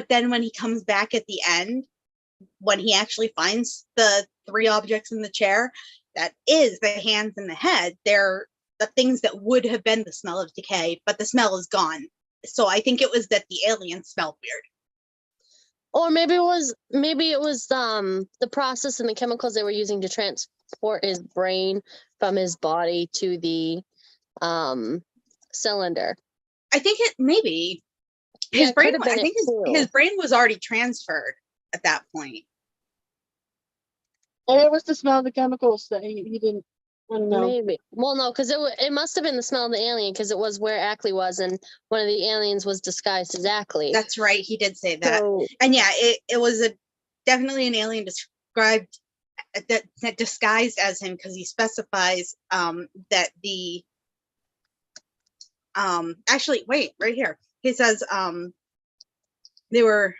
then when he comes back at the end, when he actually finds the 3 objects in the chair, that is the hands and the head. They're the things that would have been the smell of decay, but the smell is gone. So I think it was that the alien smelled weird. Or maybe it was the process and the chemicals they were using to transport his brain from his body to the cylinder. I think it maybe Yeah, his brain. could have been I think his brain was already transferred at that point. And it was the smell of the chemicals that he didn't know. Maybe. Well, no, because it must have been the smell of the alien, because it was where Ackley was, and one of the aliens was disguised as Ackley. That's right. He did say that. So, and yeah, it was definitely an alien described that disguised as him, because he specifies that the actually, wait, right here. He says they were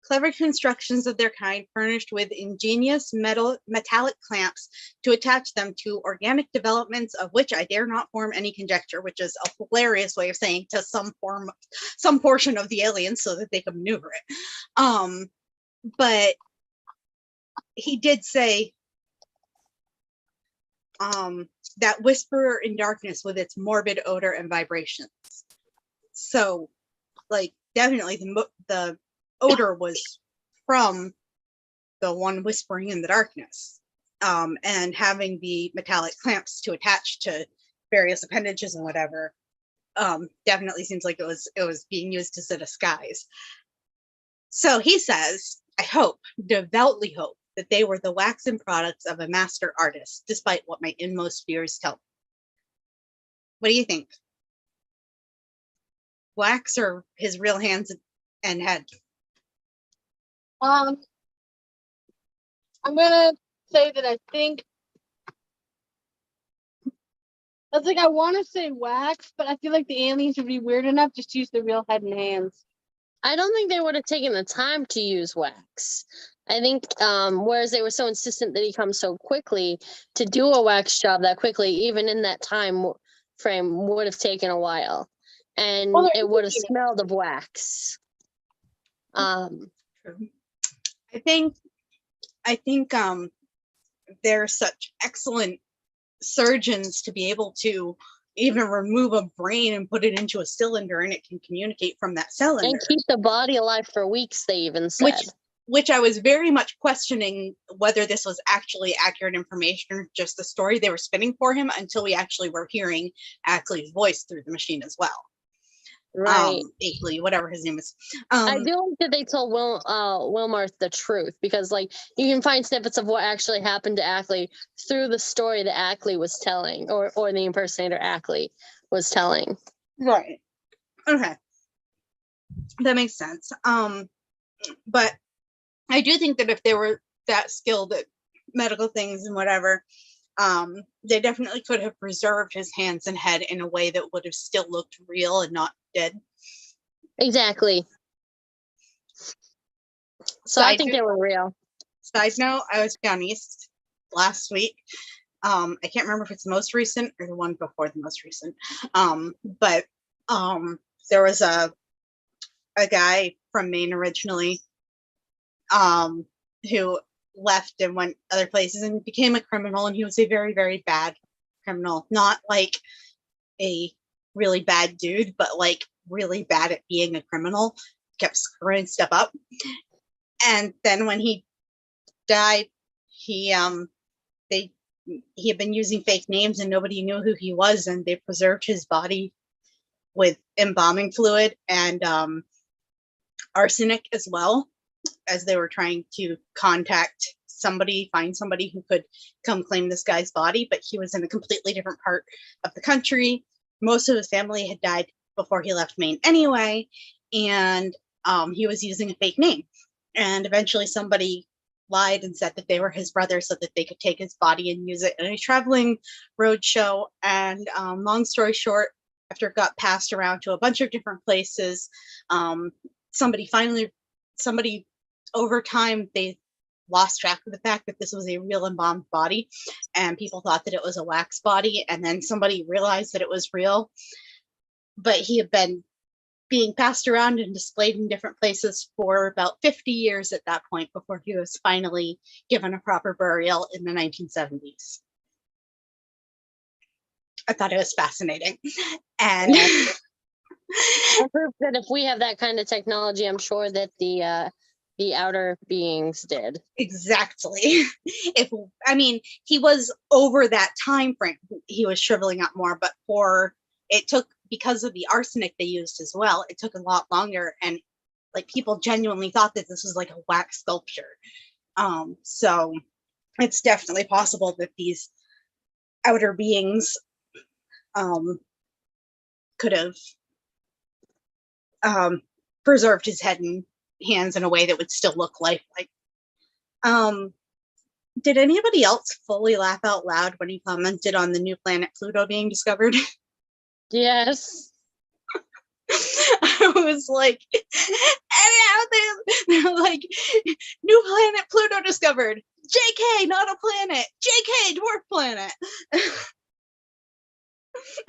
clever constructions of their kind, furnished with ingenious metallic clamps to attach them to organic developments of which I dare not form any conjecture, which is a hilarious way of saying to some portion of the aliens so that they can maneuver it. But he did say that whisperer in darkness with its morbid odor and vibrations. So, like, definitely the odor was from the one whispering in the darkness, and having the metallic clamps to attach to various appendages and whatever, definitely seems like it was being used as a disguise. So he says, I hope, devoutly hope, that they were the waxen products of a master artist, despite what my inmost fears tell me. What do you think? Wax or his real hands and head? I'm gonna say that I think that's like, I want to say wax, but I feel like the aliens would be weird enough just to use the real head and hands. I don't think they would have taken the time to use wax. I think, whereas they were so insistent that he comes so quickly, to do a wax job that quickly, even in that time frame, would have taken a while, and it would have smelled of wax. True. I think they're such excellent surgeons to be able to even remove a brain and put it into a cylinder, and it can communicate from that cylinder and keep the body alive for weeks, they even said. Which I was very much questioning whether this was actually accurate information or just the story they were spinning for him, until we actually were hearing Ackley's voice through the machine as well. Right. Ackley, whatever his name is. I do like that they told Wilmarth the truth, because like you can find snippets of what actually happened to Ackley through the story that Ackley was telling, or the impersonator Ackley was telling. Right. Okay. That makes sense. But I do think that if they were that skilled at medical things and whatever, they definitely could have preserved his hands and head in a way that would have still looked real and not dead. Exactly. So I think they were real. Side note, I was down east last week. I can't remember if it's the most recent or the one before the most recent. But there was a guy from Maine originally, who left and went other places and became a criminal, and he was a very, very bad criminal. Not like a really bad dude, but like really bad at being a criminal. Kept screwing stuff up. And then when he died, He they he had been using fake names and nobody knew who he was, and they preserved his body with embalming fluid and arsenic as well, as they were trying to contact somebody, find somebody who could come claim this guy's body, but he was in a completely different part of the country. Most of his family had died before he left Maine anyway, and he was using a fake name. And eventually somebody lied and said that they were his brother so that they could take his body and use it in a traveling road show. And long story short, after it got passed around to a bunch of different places, somebody over time, they lost track of the fact that this was a real embalmed body, and people thought that it was a wax body, and then somebody realized that it was real. But he had been being passed around and displayed in different places for about 50 years at that point before he was finally given a proper burial in the 1970s. I thought it was fascinating. And I proof that if we have that kind of technology, I'm sure that the outer beings did. Exactly. He was over that time frame. He was shriveling up more, but because of the arsenic they used as well, it took a lot longer, and like people genuinely thought that this was like a wax sculpture. So it's definitely possible that these outer beings could have preserved his head and hands in a way that would still look lifelike. Did anybody else fully laugh out loud when he commented on the new planet Pluto being discovered? Yes. I was like, they're like, new planet Pluto discovered. JK, not a planet. JK, dwarf planet.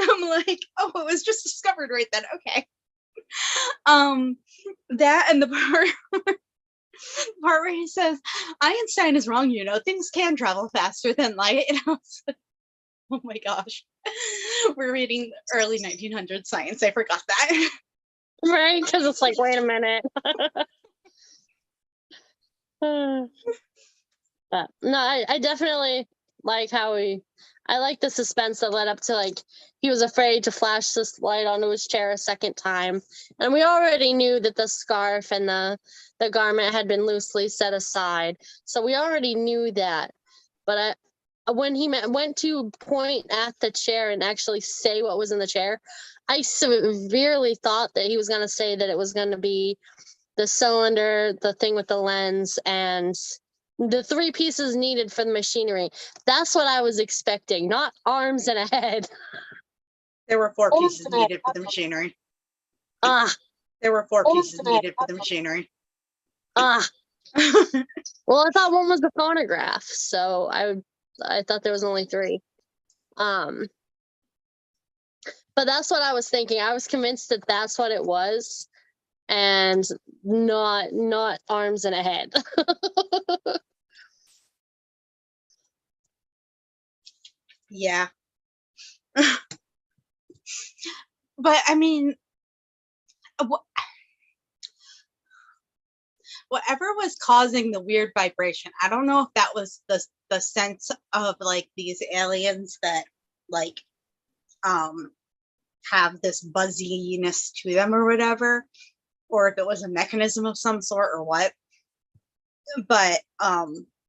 I'm like, oh, it was just discovered right then. Okay. That and the part where he says, Einstein is wrong, things can travel faster than light. And I was like, oh my gosh. We're reading early 1900s science. I forgot that. Right? Because it's like, wait a minute. But no, I definitely like how I like the suspense that led up to, like, he was afraid to flash this light onto his chair a second time. And we already knew that the scarf and the garment had been loosely set aside. So we already knew that. But when he went to point at the chair and actually say what was in the chair, I severely thought that he was going to say that it was going to be the cylinder, the thing with the lens, and the 3 pieces needed for the machinery. That's what I was expecting, not arms and a head. There were 4 pieces needed for the machinery. There were 4 pieces needed for the machinery. Well, I thought one was the phonograph, so I thought there was only 3. But that's what I was thinking. I was convinced that that's what it was, and not arms and a head. Yeah. But I mean, whatever was causing the weird vibration, I don't know if that was the sense of like these aliens that like have this buzziness to them or whatever, or if it was a mechanism of some sort or what. But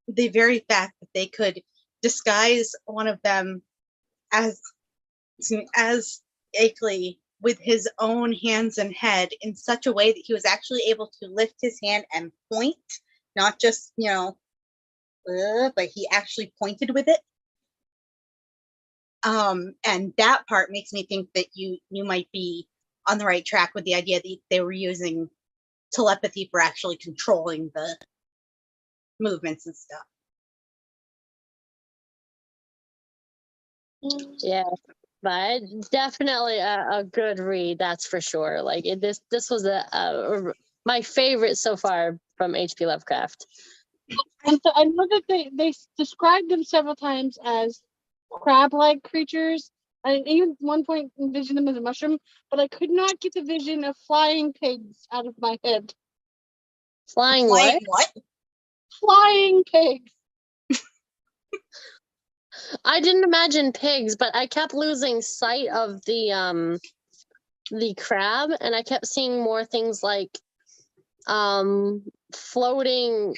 the very fact that they could disguise one of them as Akeley with his own hands and head in such a way that he was actually able to lift his hand and point, not just, but he actually pointed with it. And that part makes me think that you might be on the right track with the idea that they were using telepathy for actually controlling the movements and stuff. Yeah, but definitely a good read, that's for sure. Like this was my favorite so far from H.P. Lovecraft. And so I know that they described them several times as crab-like creatures. I even at one point envisioned them as a mushroom, but I could not get the vision of flying pigs out of my head. Flying what? What? Flying pigs. I didn't imagine pigs, but I kept losing sight of the crab, and I kept seeing more things like floating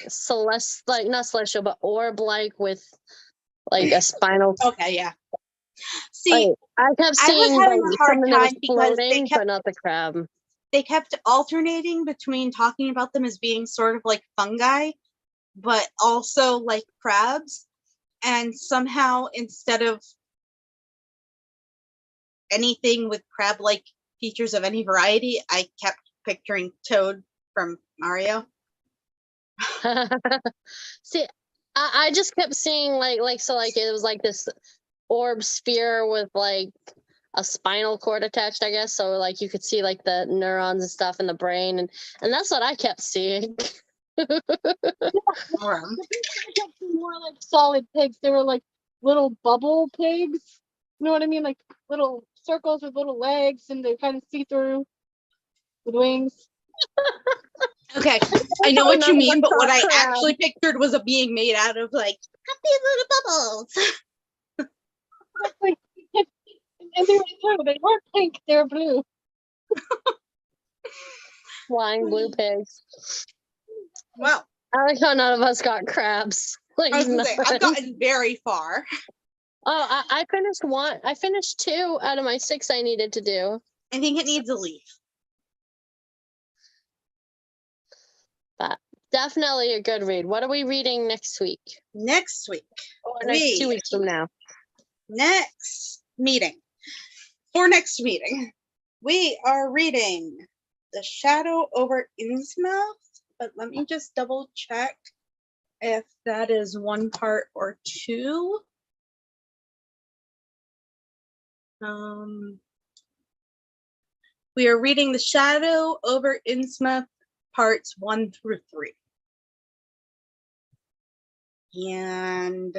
like not celestial but orb like with like a spinal. Okay, yeah. Like, See, I kept I was seeing having like a hard something that was time because floating, but not the crab. they kept alternating between talking about them as being sort of like fungi, but also like crabs. And somehow, instead of anything with crab-like features of any variety, I kept picturing Toad from Mario. See, I just kept seeing so like it was like this orb sphere with like a spinal cord attached, I guess. So like you could see like the neurons and stuff in the brain, and that's what I kept seeing. More like solid pigs. They were like little bubble pigs. You know what I mean? Like little circles with little legs, and they kind of see through with wings. Okay, I know what you mean, but what I crab. actually pictured was a being made out of like happy little bubbles. Like, and they were blue. They weren't pink. They were blue. Flying blue pigs. Well, I like how none of us got crabs. Like I was gonna say, I've nothing. gotten very far. Oh, I finished one. I finished 2 out of my 6 I needed to do. I think it needs a leaf. But definitely a good read. What are we reading next week? Next week. Or next 2 weeks from now. Next meeting. For next meeting, we are reading The Shadow over Innsmouth, but let me just double check if that is 1 part or 2. We are reading The Shadow over Innsmouth parts 1 through 3. And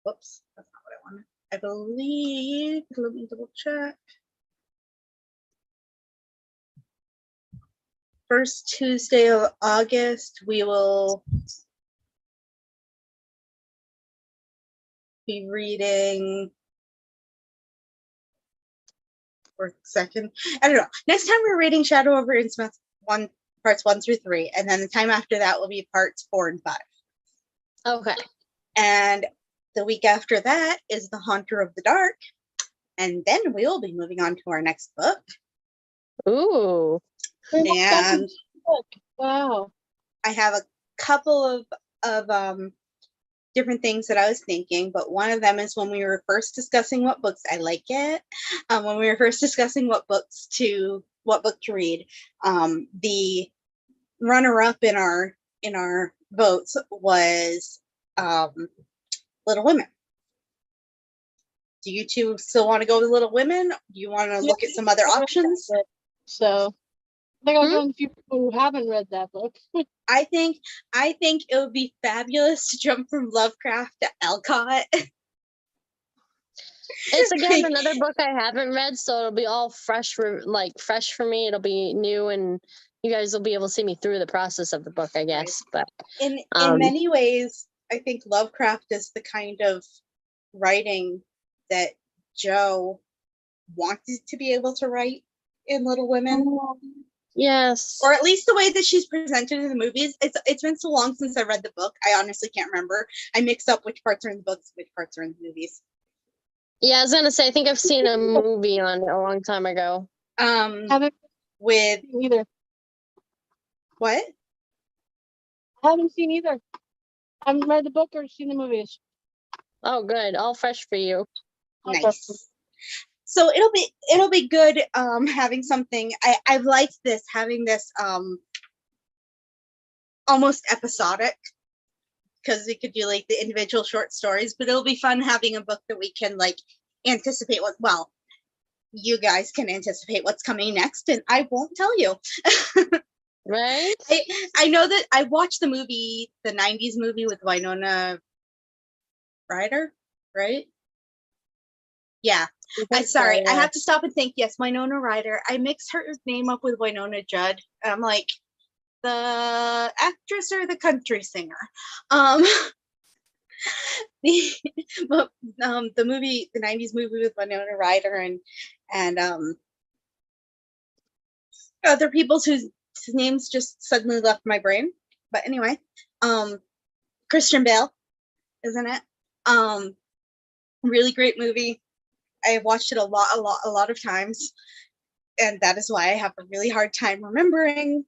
whoops, that's not what I wanted. I believe, let me double check. First Tuesday of August, we will be reading, or second, I don't know. Next time we're reading Shadow over Innsmouth parts 1 through 3, and then the time after that will be parts 4 and 5. Okay. And the week after that is The Haunter of the Dark, and then we will be moving on to our next book. Ooh. And wow, I have a couple of different things that I was thinking, but one of them is when we were first discussing what books I like it. When we were first discussing what book to read, the runner-up in our votes was Little Women. Do you two still want to go with Little Women? Do you want to look at some other options? So I think I've known a few people who haven't read that book. I think it would be fabulous to jump from Lovecraft to Alcott. It's again another book I haven't read, so it'll be all fresh for me. It'll be new, and you guys will be able to see me through the process of the book, I guess. But in many ways, I think Lovecraft is the kind of writing that Joe wanted to be able to write in Little Women. Yes. Or at least the way that she's presented in the movies. It's been so long since I read the book. I honestly can't remember. I mix up which parts are in the books, which parts are in the movies. Yeah, I was gonna say I think I've seen a movie on it a long time ago. With either. What? I haven't seen either. I haven't read the book or seen the movies. Oh, good. All fresh for you. Nice. So it'll be good having something. I've liked this, having this almost episodic, because we could do like the individual short stories, but it'll be fun having a book that we can like anticipate you guys can anticipate what's coming next, and I won't tell you. Right? I know that I watched the movie, the 90s movie with Winona Ryder, right? Yeah. I'm sorry. So, yeah. I have to stop and think. Yes, Winona Ryder. I mixed her name up with Winona Judd. I'm like, the actress or the country singer. Um, the but the movie, the 90s movie with Winona Ryder and other people's whose names just suddenly left my brain. But anyway, Christian Bale, isn't it? Really great movie. I have watched it a lot of times, and that is why I have a really hard time remembering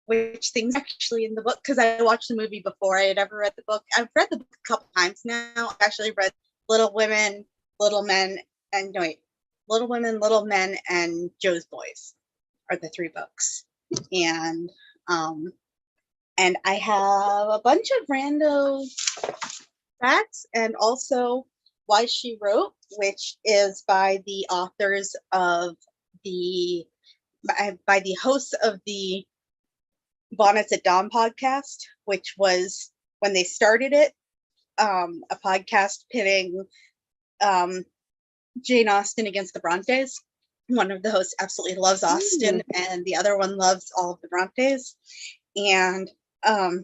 which things actually in the book, because I watched the movie before I had ever read the book. I've read the book a couple times now. I've actually read Little Women, Little Men, and no, wait, Little Women, Little Men, and Joe's Boys are the 3 books. And I have a bunch of rando facts, and also Why She Wrote, which is by the authors of by the hosts of the Bonnets at Dawn podcast, which was when they started it, a podcast pitting Jane Austen against the Brontes. One of the hosts absolutely loves Austen, and the other one loves all of the Brontes. And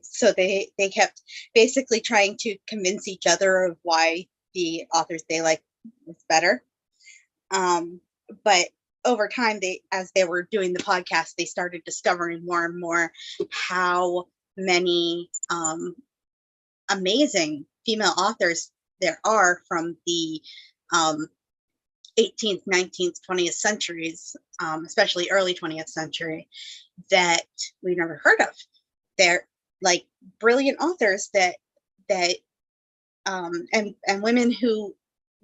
so they kept basically trying to convince each other of why the authors they like was better. But over time, as they were doing the podcast, they started discovering more and more how many amazing female authors there are from the 18th, 19th, 20th centuries, especially early 20th century, that we've never heard of. They're like brilliant authors that and women who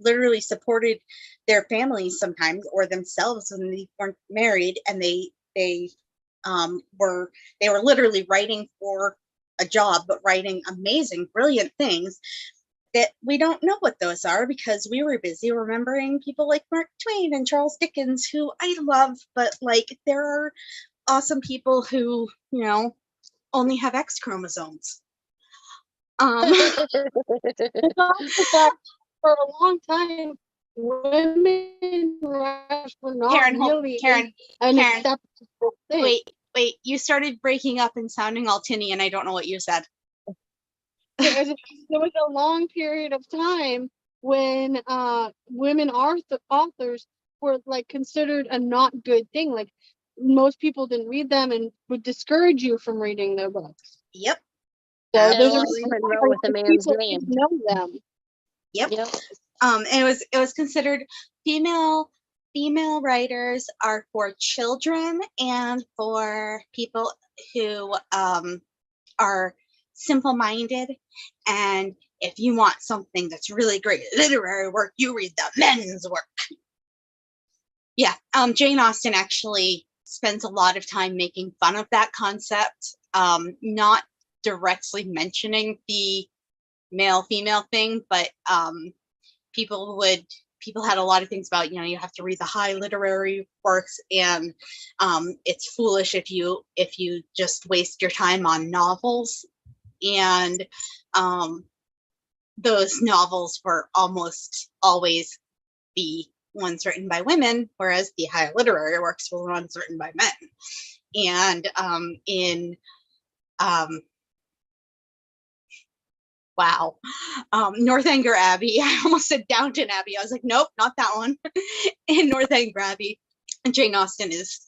literally supported their families sometimes or themselves when they weren't married, and they were literally writing for a job, but writing amazing, brilliant things that we don't know what those are because we were busy remembering people like Mark Twain and Charles Dickens, who I love, but like there are awesome people who, you know, only have X chromosomes. It's also that for a long time, women writers were not really an acceptable thing. Wait, you started breaking up and sounding all tinny, and I don't know what you said. There was a long period of time when women authors were like considered a not good thing. Like most people didn't read them and would discourage you from reading their books. Yep. So there's a reason reason wrote with a man's people name. didn't know them. Yep. And it was considered female writers are for children and for people who are simple-minded, and if you want something that's really great literary work, you read the men's work. Yeah, Jane Austen actually spends a lot of time making fun of that concept, not directly mentioning the male-female thing, but people had a lot of things about, you know, you have to read the high literary works, and it's foolish if you just waste your time on novels. And those novels were almost always the ones written by women, whereas the high literary works were ones written by men. And Northanger Abbey, I almost said Downton Abbey. I was like, nope, not that one. In Northanger Abbey, Jane Austen is,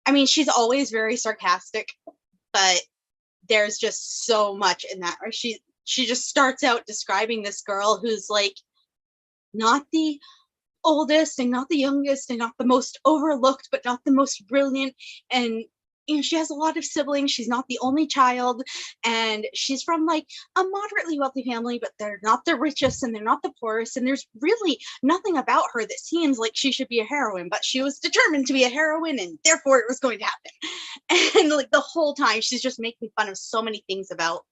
I mean, she's always very sarcastic, but there's just so much in that. Or she just starts out describing this girl who's like not the oldest and not the youngest and not the most overlooked, but not the most brilliant. And you know, she has a lot of siblings. She's not the only child, and she's from like a moderately wealthy family, but they're not the richest and they're not the poorest. And there's really nothing about her that seems like she should be a heroine, but she was determined to be a heroine, and therefore it was going to happen. And like the whole time, she's just making fun of so many things about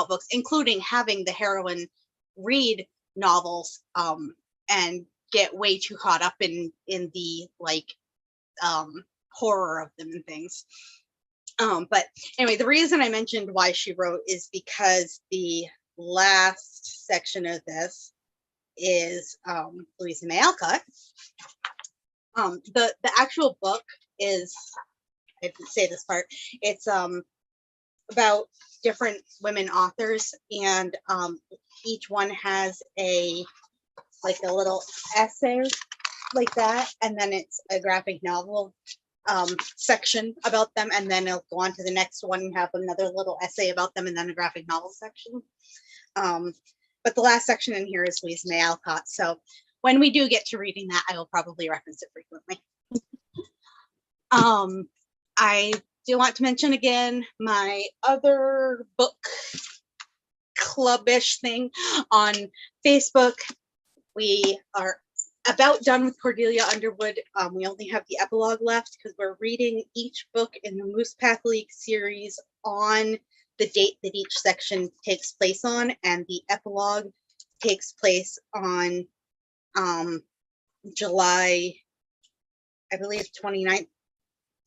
books, including having the heroine read novels and get way too caught up in the like horror of them and things. But anyway, the reason I mentioned Why She Wrote is because the last section of this is Louisa May Alcott. The actual book is, I didn't say this part, it's about different women authors, and each one has a little essay like that, and then it's a graphic novel section about them, and then it'll go on to the next one and have another little essay about them, and then a graphic novel section. But the last section in here is Louise May Alcott, so when we do get to reading that, I will probably reference it frequently. I do want to mention again my other book clubbish thing on Facebook. We are about done with Cordelia Underwood. We only have the epilogue left because we're reading each book in the Moose Path League series on the date that each section takes place on, and the epilogue takes place on July, I believe 29th,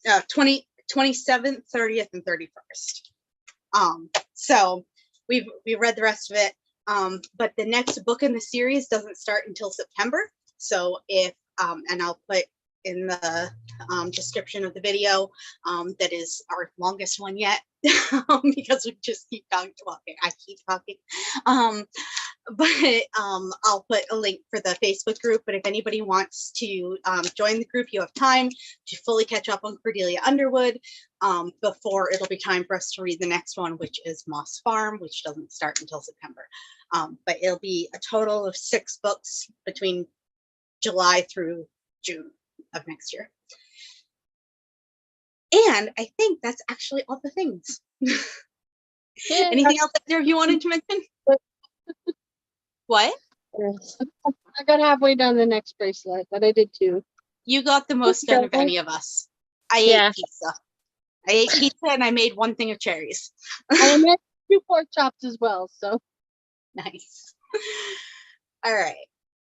27th, 30th, and 31st. So we read the rest of it, but the next book in the series doesn't start until September. So if, and I'll put in the description of the video, that is our longest one yet, because we just keep talking. Well, okay, I keep talking. But I'll put a link for the Facebook group. But if anybody wants to join the group, you have time to fully catch up on Cordelia Underwood before it'll be time for us to read the next one, which is Moss Farm, which doesn't start until September. But it'll be a total of 6 books between July through June of next year. And I think that's actually all the things. Yeah. Anything else there you wanted to mention? What? I got halfway down the next bracelet, but I did too. You got the most done of any of us. I ate pizza. I ate pizza and I made 1 thing of cherries. I made 2 pork chops as well, so. Nice. All right.